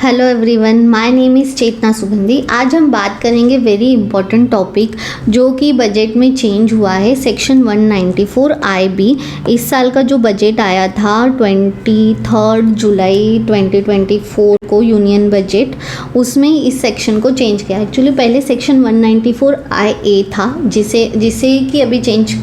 Hello everyone, my name is Chetna Sugandhi. आज हम बात करेंगे वेरी इंपॉर्टेंट टॉपिक जो कि बजट में चेंज हुआ है। सेक्शन 194 IB इस साल का जो बजट आया था 23 जुलाई 2024 को, यूनियन बजट, उसमें इस सेक्शन को चेंज किया। एक्चुअली पहले सेक्शन 194 IA था जिसे कि अभी चेंज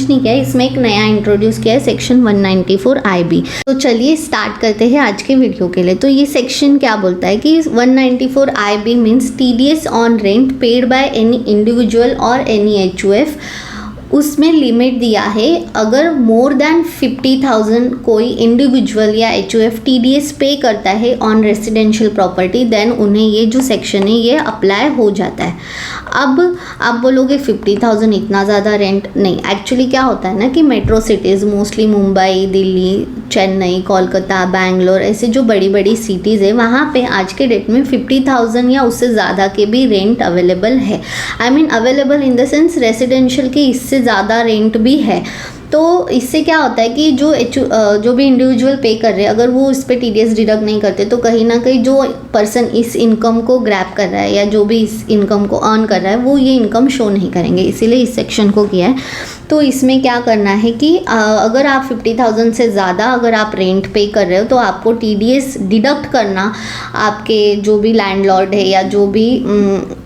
नहीं किया है, इसमें एक नया इंट्रोड्यूस किया है सेक्शन 194 IB। तो चलिए स्टार्ट करते हैं आज के वीडियो के लिए। तो ये सेक्शन क्या बोलता है कि 194 IB means TDS on rent paid by any individual और एनी HUF। उसमें लिमिट दिया है, अगर मोर देन 50,000 कोई इंडिविजुअल या HUF TDS पे करता है ऑन रेसिडेंशियल प्रॉपर्टी, देन उन्हें ये जो सेक्शन है ये अप्लाई हो जाता है। अब आप बोलोगे 50,000 इतना ज़्यादा रेंट नहीं। एक्चुअली क्या होता है ना कि metro cities mostly Mumbai, Delhi, Chennai, Kolkata, Bangalore, ऐसे जो बड़ी बड़ी सिटीज़ है वहाँ पे आज के डेट में 50,000 या उससे ज़्यादा के भी रेंट अवेलेबल है। I mean available in the sense residential के इससे ज़्यादा रेंट भी है। तो इससे क्या होता है कि जो भी इंडिविजुअल पे कर रहे हैं, अगर वो इस पर TDS डिडक्ट नहीं करते तो कहीं ना कहीं जो पर्सन इस इनकम को ग्रैब कर रहा है या जो भी इस इनकम को अर्न कर रहा है वो ये इनकम शो नहीं करेंगे, इसीलिए इस सेक्शन को किया है। तो इसमें क्या करना है कि अगर आप 50,000 से ज़्यादा अगर आप रेंट पे कर रहे हो तो आपको TDS डिडक्ट करना आपके जो भी लैंडलॉर्ड है या जो भी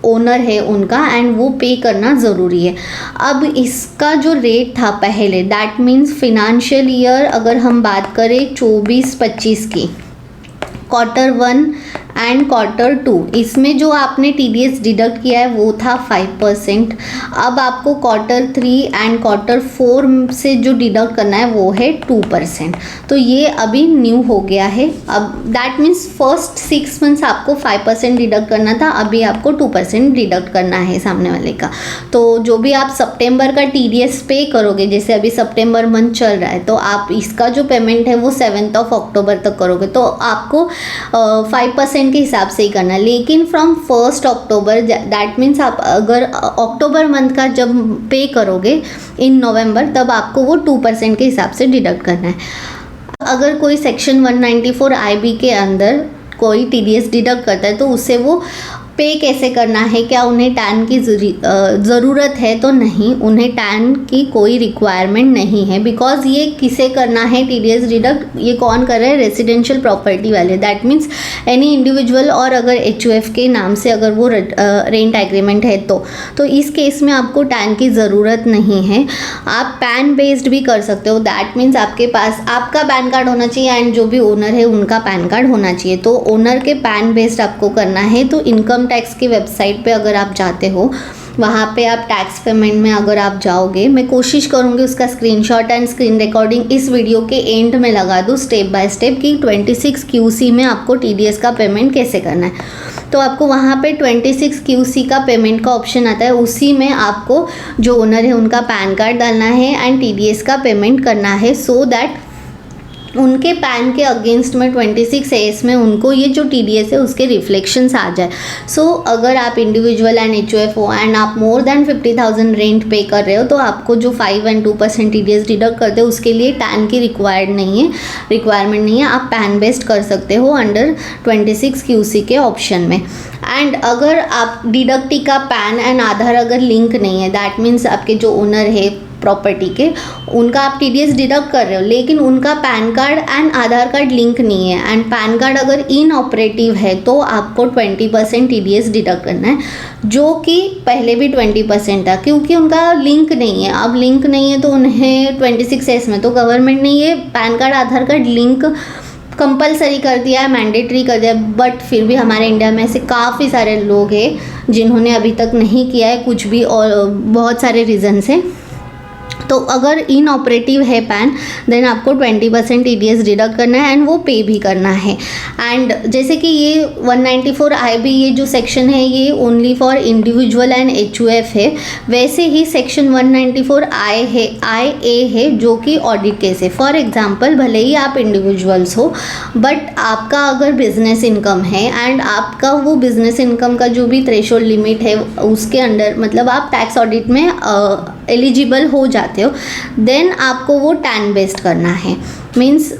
ओनर है उनका, एंड वो पे करना ज़रूरी है। अब इसका जो रेट था पहले, दैट मीन्स फिनेंशियल ईयर अगर हम बात करें 24-25 की, Q1 एंड Q2, इसमें जो आपने TDS डिडक्ट किया है वो था 5%। अब आपको Q3 एंड Q4 से जो डिडक्ट करना है वो है 2%। तो ये अभी न्यू हो गया है। अब दैट मीन्स फर्स्ट 6 मंथ्स आपको 5% डिडक्ट करना था, अभी आपको 2% डिडक्ट करना है सामने वाले का। तो जो भी आप सितंबर का TDS पे करोगे, जैसे अभी सितंबर मंथ चल रहा है, तो आप इसका जो पेमेंट है वो 7 अक्टूबर तक करोगे, तो आपको 5% के हिसाब से ही करना है। लेकिन फ्रॉम 1 अक्टूबर, दैट मीन्स आप अगर अक्टूबर मंथ का जब पे करोगे इन नवंबर, तब आपको वो 2% के हिसाब से डिडक्ट करना है। अगर कोई सेक्शन 194 IB के अंदर कोई TDS डिडक्ट करता है तो उससे वो पे कैसे करना है, क्या उन्हें टैन की ज़रूरत है? तो नहीं, उन्हें टैन की कोई रिक्वायरमेंट नहीं है, बिकॉज ये किसे करना है TDS डिडक्ट, ये कौन कर रहा है? रेसिडेंशियल प्रॉपर्टी वाले, दैट मीन्स एनी इंडिविजुअल और अगर HUF के नाम से अगर वो रेंट एग्रीमेंट है तो इस केस में आपको टैन की ज़रूरत नहीं है। आप पैन बेस्ड भी कर सकते हो, दैट मीन्स आपके पास आपका पैन कार्ड होना चाहिए एंड जो भी ओनर है उनका पैन कार्ड होना चाहिए। तो ओनर के पैन बेस्ड आपको करना है। तो इनकम टैक्स की वेबसाइट पे अगर आप जाते हो, वहाँ पे आप टैक्स पेमेंट में अगर आप जाओगे, मैं कोशिश करूँगी उसका स्क्रीनशॉट एंड स्क्रीन रिकॉर्डिंग इस वीडियो के एंड में लगा दूँ स्टेप बाय स्टेप कि 26 QC में आपको TDS का पेमेंट कैसे करना है। तो आपको वहाँ पे 26 QC का पेमेंट का ऑप्शन आता है, उसी में आपको जो ओनर है उनका पैन कार्ड डालना है एंड TDS का पेमेंट करना है, सो दैट उनके पैन के अगेंस्ट में 26 AS में उनको ये जो TDS है उसके रिफ्लेक्शंस आ जाए। सो अगर आप इंडिविजुअल एंड HUF हो एंड आप मोर देन 50,000 रेंट पे कर रहे हो तो आपको जो 5 एंड 2% TDS डिडक्ट करते हो उसके लिए टैन की रिक्वायरमेंट नहीं है। आप पैन बेस्ड कर सकते हो अंडर 26 QC के ऑप्शन में। एंड अगर आप डिडक्टी का पैन एंड आधार अगर लिंक नहीं है, दैट मीन्स आपके जो ओनर है प्रॉपर्टी के, उनका आप TDS डिडक्ट कर रहे हो लेकिन उनका pan card and Aadhaar card link नहीं है, एंड पैन कार्ड अगर इनऑपरेटिव है तो आपको 20% TDS डिडक्ट करना है, जो कि पहले भी 20% था क्योंकि उनका लिंक नहीं है। अब लिंक नहीं है तो उन्हें 26 AS में तो गवर्नमेंट ने ये पैन कार्ड आधार कार्ड लिंक कंपलसरी कर दिया है, मैंडेटरी कर दिया, बट फिर भी हमारे इंडिया में ऐसे काफ़ी सारे लोग हैं जिन्होंने अभी तक नहीं किया है कुछ भी, और बहुत सारे रीज़न्स हैं। तो अगर इनऑपरेटिव है पैन, देन आपको 20% TDS डिडक्ट करना है एंड वो पे भी करना है। एंड जैसे कि ये 194 IB ये जो सेक्शन है ये only for individual and HUF है, वैसे ही सेक्शन 194 IA है जो कि ऑडिट केस है। फॉर एग्जांपल, भले ही आप इंडिविजुअल्स हो बट आपका अगर बिजनेस इनकम है एंड आपका वो बिजनेस इनकम का जो भी थ्रेशोल्ड लिमिट है उसके अंडर, मतलब आप टैक्स ऑडिट में एलिजिबल हो जाते हो, देन आपको वो टैन बेस्ड करना है। मीन्स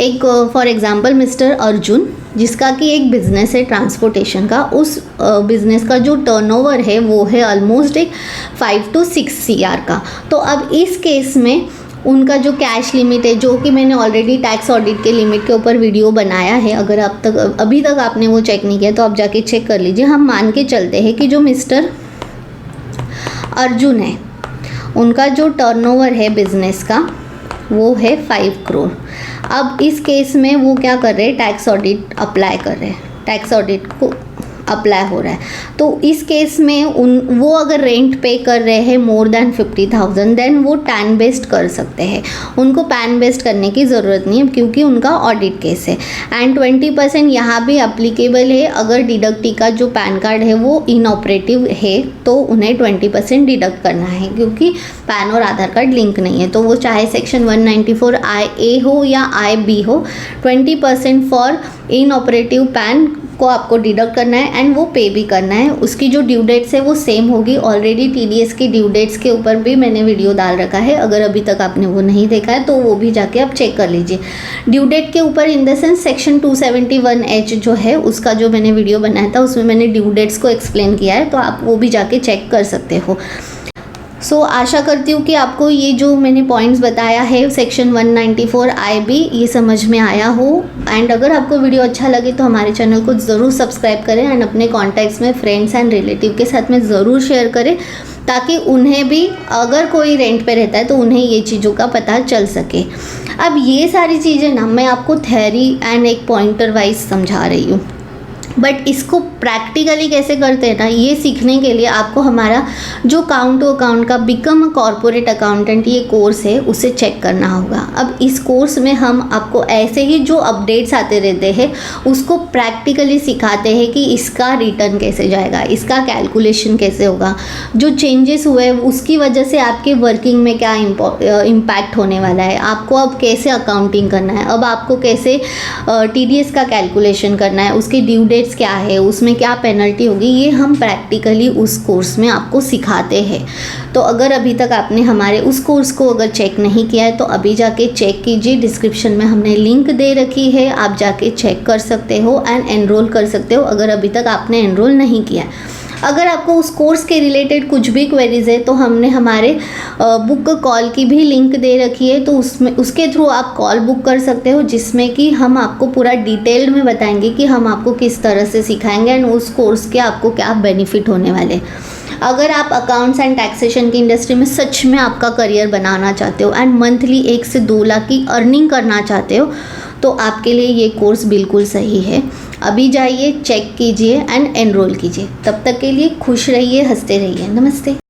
एक फॉर एग्जांपल मिस्टर अर्जुन, जिसका कि एक बिज़नेस है ट्रांसपोर्टेशन का, उस बिज़नेस का जो टर्नओवर है वो है ऑलमोस्ट एक 5 to 6 CR का। तो अब इस केस में उनका जो कैश लिमिट है, जो कि मैंने ऑलरेडी टैक्स ऑडिट के लिमिट के ऊपर वीडियो बनाया है, अगर अभी तक आपने वो चेक नहीं किया तो आप जाके चेक कर लीजिए। हम मान के चलते हैं कि जो मिस्टर अर्जुन है, उनका जो टर्नओवर है बिज़नेस का वो है 5 करोड़। अब इस केस में वो क्या कर रहे हैं, टैक्स ऑडिट अप्लाई कर रहे हैं, टैक्स ऑडिट को अप्लाई हो रहा है। तो इस केस में वो अगर रेंट पे कर रहे हैं मोर देन 50,000 देन वो टैन बेस्ड कर सकते हैं। उनको पैन बेस्ड करने की ज़रूरत नहीं है क्योंकि उनका ऑडिट केस है। एंड 20% यहाँ भी अप्लीकेबल है। अगर डिडक्टी का जो पैन कार्ड है वो इनऑपरेटिव है तो उन्हें 20% डिडक्ट करना है, क्योंकि पैन और आधार कार्ड लिंक नहीं है। तो वो चाहे सेक्शन 194 IA हो या IB हो, 20% फॉर इनऑपरेटिव पैन को आपको डिडक्ट करना है एंड वो पे भी करना है। उसकी जो ड्यू डेट्स है वो सेम होगी। ऑलरेडी TDS की ड्यू डेट्स के ऊपर भी मैंने वीडियो डाल रखा है, अगर अभी तक आपने वो नहीं देखा है तो वो भी जाके आप चेक कर लीजिए। ड्यू डेट के ऊपर in the sense section 271H जो है उसका जो मैंने वीडियो बनाया था उसमें मैंने ड्यू डेट्स को एक्सप्लेन किया है, तो आप वो भी जाके चेक कर सकते हो। सो आशा करती हूँ कि आपको ये जो मैंने पॉइंट्स बताया है सेक्शन 194 IB ये समझ में आया हो। एंड अगर आपको वीडियो अच्छा लगे तो हमारे चैनल को ज़रूर सब्सक्राइब करें एंड अपने कॉन्टैक्ट्स में फ्रेंड्स एंड रिलेटिव के साथ में ज़रूर शेयर करें, ताकि उन्हें भी अगर कोई रेंट पे रहता है तो उन्हें ये चीज़ों का पता चल सके। अब ये सारी चीज़ें ना मैं आपको थ्योरी एंड एक पॉइंटर वाइज समझा रही हूँ, बट इसको प्रैक्टिकली कैसे करते हैं ना, ये सीखने के लिए आपको हमारा जो काउंट टू अकाउंट का बिकम अ कॉर्पोरेट अकाउंटेंट ये कोर्स है उसे चेक करना होगा। अब इस कोर्स में हम आपको ऐसे ही जो अपडेट्स आते रहते हैं उसको प्रैक्टिकली सिखाते हैं कि इसका रिटर्न कैसे जाएगा, इसका कैलकुलेशन कैसे होगा, जो चेंजेस हुए उसकी वजह से आपके वर्किंग में क्या इम्पैक्ट होने वाला है, आपको अब कैसे अकाउंटिंग करना है, अब आपको कैसे TDS का कैलकुलेशन करना है, उसके ड्यू डेट्स क्या है, उसमें क्या पेनल्टी होगी, ये हम प्रैक्टिकली उस कोर्स में आपको सिखाते हैं। तो अगर अभी तक आपने हमारे उस कोर्स को अगर चेक नहीं किया है तो अभी जाके चेक कीजिए। डिस्क्रिप्शन में हमने लिंक दे रखी है, आप जाके चेक कर सकते हो एंड एनरोल कर सकते हो अगर अभी तक आपने एनरोल नहीं किया है। अगर आपको उस कोर्स के रिलेटेड कुछ भी क्वेरीज है तो हमने हमारे बुक कॉल की भी लिंक दे रखी है, तो उसमें उसके थ्रू आप कॉल बुक कर सकते हो, जिसमें कि हम आपको पूरा डिटेल्ड में बताएंगे कि हम आपको किस तरह से सिखाएंगे एंड उस कोर्स के आपको क्या बेनिफिट होने वाले। अगर आप अकाउंट्स एंड टैक्सेशन की इंडस्ट्री में सच में आपका करियर बनाना चाहते हो एंड मंथली 1 से 2 लाख की अर्निंग करना चाहते हो तो आपके लिए ये कोर्स बिल्कुल सही है। अभी जाइए, चेक कीजिए एंड एनरोल कीजिए। तब तक के लिए खुश रहिए, हंसते रहिए। नमस्ते।